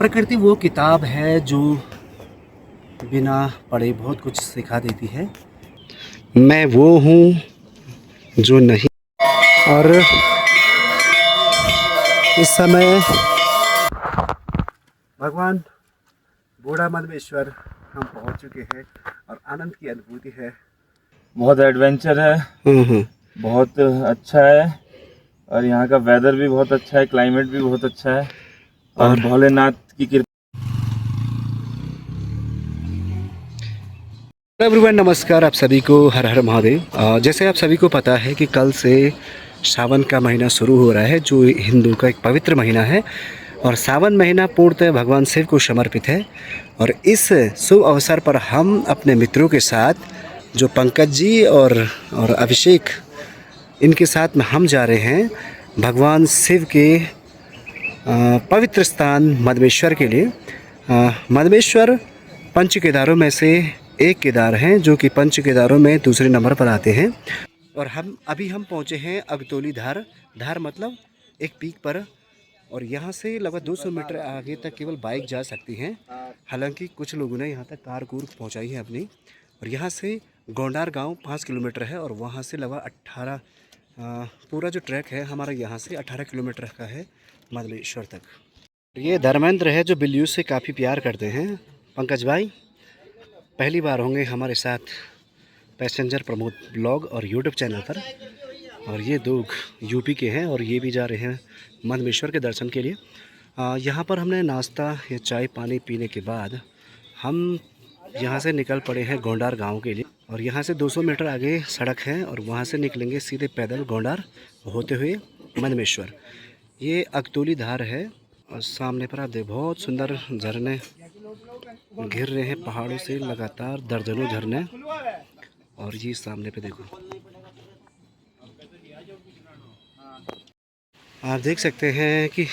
प्रकृति वो किताब है जो बिना पढ़े बहुत कुछ सिखा देती है। मैं वो हूँ जो नहीं। और इस समय भगवान बूढ़ा मधमेश्वर हम पहुँच चुके हैं और आनंद की अनुभूति है। बहुत एडवेंचर है। बहुत अच्छा है और यहाँ का वेदर भी बहुत अच्छा है, क्लाइमेट भी बहुत अच्छा है और भोलेनाथ की कृपा। एवरीवन नमस्कार, आप सभी को हर हर महादेव। जैसे आप सभी को पता है कि कल से सावन का महीना शुरू हो रहा है, जो हिंदू का एक पवित्र महीना है। और सावन महीना पूर्णतः भगवान शिव को समर्पित है। और इस शुभ अवसर पर हम अपने मित्रों के साथ, जो पंकज जी और अभिषेक, इनके साथ में हम जा रहे हैं भगवान शिव के पवित्र स्थान मधमेश्वर के लिए। मधमेश्वर पंच केदारों में से एक केदार हैं, जो कि पंच केदारों में दूसरे नंबर पर आते हैं। और हम पहुंचे हैं अगतौली धार। धार मतलब एक पीक पर। और यहाँ से लगभग 200 मीटर आगे तक केवल बाइक जा सकती हैं। हालांकि कुछ लोगों ने यहाँ तक कार कूर पहुँचाई है अपनी। और यहाँ से गोंडार गांव 5 किलोमीटर है और वहाँ से लगभग 18 पूरा जो ट्रैक है हमारा यहाँ से 18 किलोमीटर का है मधमेश्वर तक। ये धर्मेंद्र है जो बिल्लियों से काफ़ी प्यार करते हैं। पंकज भाई पहली बार होंगे हमारे साथ पैसेंजर प्रमोद ब्लॉग और यूट्यूब चैनल पर। और ये दो यूपी के हैं और ये भी जा रहे हैं मधमेश्वर के दर्शन के लिए। यहाँ पर हमने नाश्ता या चाय पानी पीने के बाद हम यहाँ से निकल पड़े हैं गोंडार गांव के लिए। और यहाँ से 200 मीटर आगे सड़क है और वहाँ से निकलेंगे सीधे पैदल गोंडार होते हुए मधमेश्वर। ये अगतौली धार है और सामने पर आप देख बहुत सुंदर झरने घिर रहे हैं पहाड़ों से, लगातार दर्जनों झरने। और ये सामने पे देखो, आप देख सकते हैं कि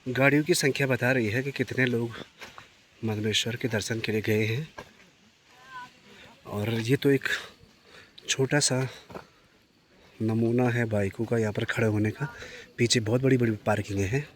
गाड़ियों की संख्या बता रही है कि कितने लोग मधमेश्वर के दर्शन के लिए गए हैं। और ये तो एक छोटा सा नमूना है बाइकों का यहाँ पर खड़े होने का। पीछे बहुत बड़ी बड़ी पार्किंगें हैं।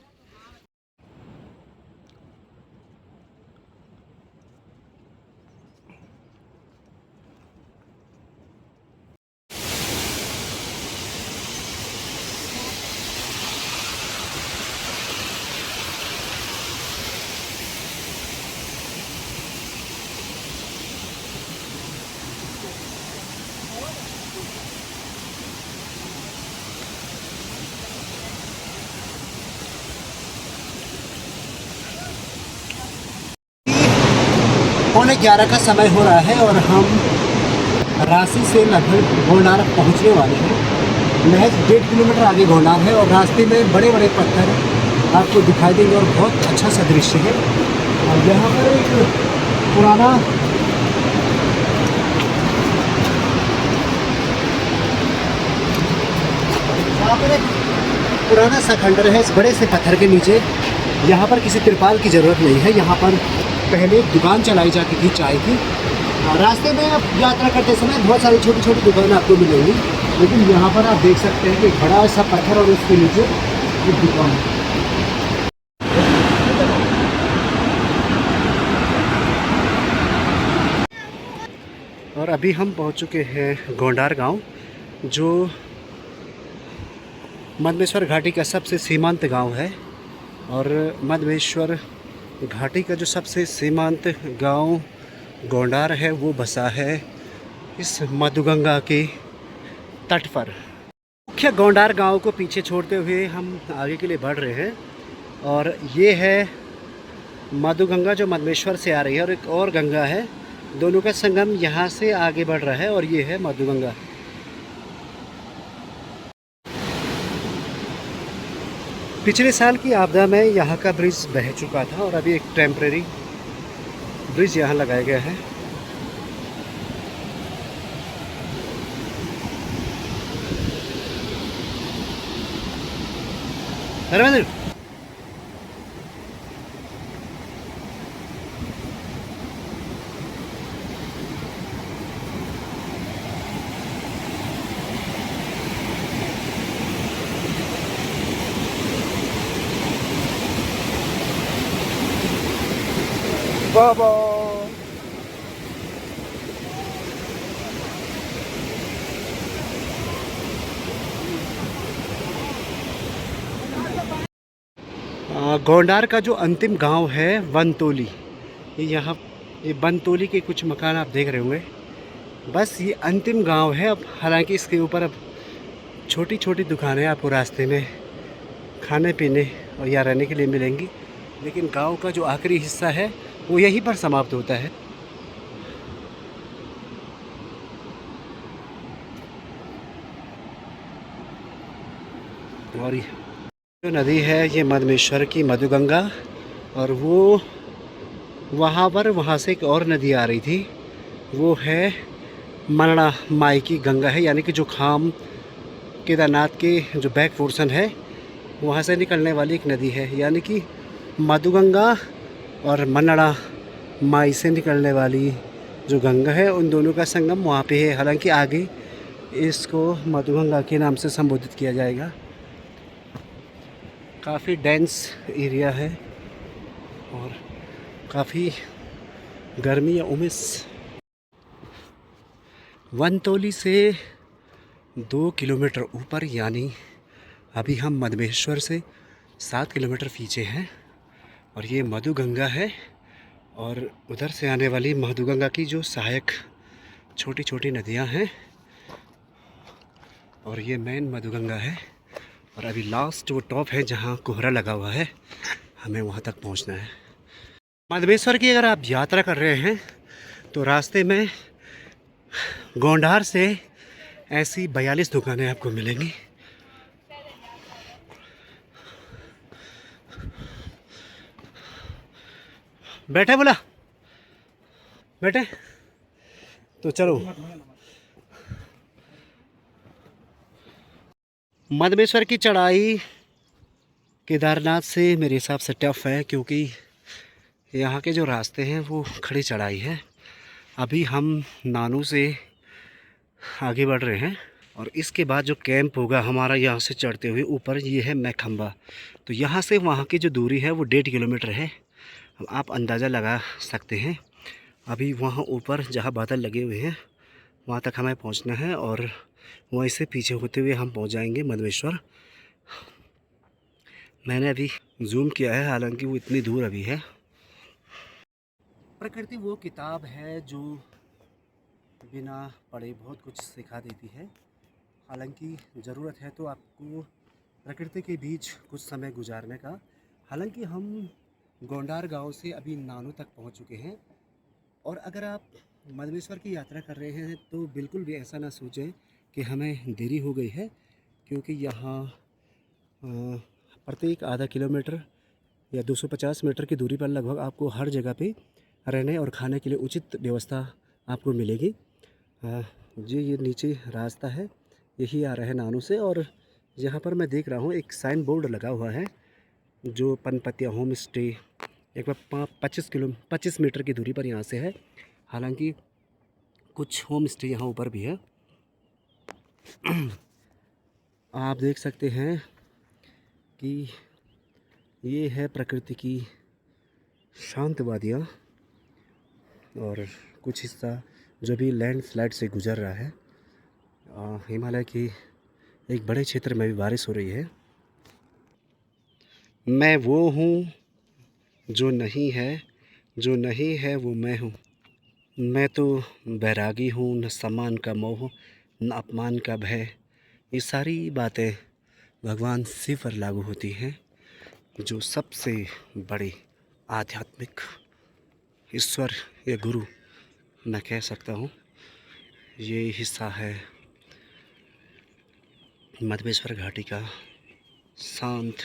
पौने 11 का समय हो रहा है और हम रांची से लगभग गोंडार पहुंचने वाले हैं। महज 1.5 किलोमीटर आगे गोंडार है और रास्ते में बड़े बड़े पत्थर आपको दिखाई देंगे और बहुत अच्छा सा दृश्य है। और यहाँ पर एक पुराना सा खंडर है इस बड़े से पत्थर के नीचे। यहाँ पर किसी तिरपाल की ज़रूरत नहीं है। यहाँ पर पहले एक दुकान चलाई जाती थी चाय की। रास्ते में आप यात्रा करते समय बहुत सारी छोटी छोटी दुकानें आपको मिलेंगी, लेकिन यहाँ पर आप देख सकते हैं कि बड़ा सा पत्थर और उसके नीचे एक दुकान है। और अभी हम पहुँच चुके हैं गोंडार गांव, जो मधमेश्वर घाटी का सबसे सीमांत गांव है। और मधमेश्वर घाटी का जो सबसे सीमांत गांव गोंडार है वो बसा है इस मधुगंगा के तट पर। मुख्य गोंडार गांव को पीछे छोड़ते हुए हम आगे के लिए बढ़ रहे हैं। और ये है मधुगंगा जो मधमेश्वर से आ रही है और एक और गंगा है, दोनों का संगम यहाँ से आगे बढ़ रहा है और ये है मधुगंगा। पिछले साल की आपदा में यहाँ का ब्रिज बह चुका था और अभी एक टेम्परेरी ब्रिज यहाँ लगाया गया है। धर्मेंद्र बाबा गोंडार का जो अंतिम गांव है वनतोली, ये बनतोली के कुछ मकान आप देख रहे होंगे। बस ये अंतिम गांव है। अब हालांकि इसके ऊपर अब छोटी छोटी दुकानें आपको रास्ते में खाने पीने और या रहने के लिए मिलेंगी, लेकिन गांव का जो आखिरी हिस्सा है वो यहीं पर समाप्त होता है। और ये जो नदी है ये मधमेश्वर की मधुगंगा, और वो वहाँ से एक और नदी आ रही थी, वो है मरना माई की गंगा है, यानी कि जो खाम केदारनाथ के जो बैक पोर्शन है वहाँ से निकलने वाली एक नदी है। यानी कि मधुगंगा और मन्नड़ा माई से निकलने वाली जो गंगा है उन दोनों का संगम वहाँ पे है। हालांकि आगे इसको मधुगंगा के नाम से संबोधित किया जाएगा। काफ़ी डेंस एरिया है और काफ़ी गर्मी या उमस। वनतोली से 2 किलोमीटर ऊपर, यानी अभी हम मधमेश्वर से 7 किलोमीटर पीछे हैं, और ये मधुगंगा है। और उधर से आने वाली मधुगंगा की जो सहायक छोटी छोटी नदियां हैं, और ये मेन मधुगंगा है। और अभी लास्ट वो टॉप है जहाँ कोहरा लगा हुआ है, हमें वहाँ तक पहुँचना है। मधमेश्वर की अगर आप यात्रा कर रहे हैं तो रास्ते में गोंडार से ऐसी 42 दुकानें आपको मिलेंगी। बैठे बोला बैठे तो चलो। मधमेश्वर की चढ़ाई केदारनाथ से मेरे हिसाब से टफ है, क्योंकि यहाँ के जो रास्ते हैं वो खड़ी चढ़ाई है। अभी हम नानू से आगे बढ़ रहे हैं, और इसके बाद जो कैंप होगा हमारा यहाँ से चढ़ते हुए ऊपर, ये है मैखंबा। तो यहाँ से वहाँ की जो दूरी है वो 1.5 किलोमीटर है। आप अंदाज़ा लगा सकते हैं। अभी वहाँ ऊपर जहाँ बादल लगे हुए हैं वहाँ तक हमें पहुँचना है, और वहीं से पीछे होते हुए हम पहुँच जाएंगे मधमेश्वर। मैंने अभी जूम किया है, हालांकि वो इतनी दूर अभी है। प्रकृति वो किताब है जो बिना पढ़े बहुत कुछ सिखा देती है। हालांकि ज़रूरत है तो आपको प्रकृति के बीच कुछ समय गुजारने का। हालांकि हम गोंडार गांव से अभी नानू तक पहुंच चुके हैं, और अगर आप मधमेश्वर की यात्रा कर रहे हैं तो बिल्कुल भी ऐसा ना सोचें कि हमें देरी हो गई है, क्योंकि यहाँ प्रत्येक आधा किलोमीटर या 250 मीटर की दूरी पर लगभग आपको हर जगह पे रहने और खाने के लिए उचित व्यवस्था आपको मिलेगी। ये नीचे रास्ता है, यही आ रहा है नानू से, और यहाँ पर मैं देख रहा हूँ एक साइन बोर्ड लगा हुआ है जो पनपतिया होम स्टे एक 25 मीटर की दूरी पर यहाँ से है। हालांकि कुछ होम स्टे यहाँ ऊपर भी है। आप देख सकते हैं कि ये है प्रकृति की शांत वादियाँ, और कुछ हिस्सा जो भी लैंडस्लाइड से गुजर रहा है। हिमालय की एक बड़े क्षेत्र में भी बारिश हो रही है। मैं वो हूँ जो नहीं है वो मैं हूँ। मैं तो बैरागी हूँ, न सम्मान का मोह न अपमान का भय। ये सारी बातें भगवान शिव पर लागू होती हैं, जो सबसे बड़ी आध्यात्मिक ईश्वर या गुरु मैं कह सकता हूँ। ये हिस्सा है मधमेश्वर घाटी का शांत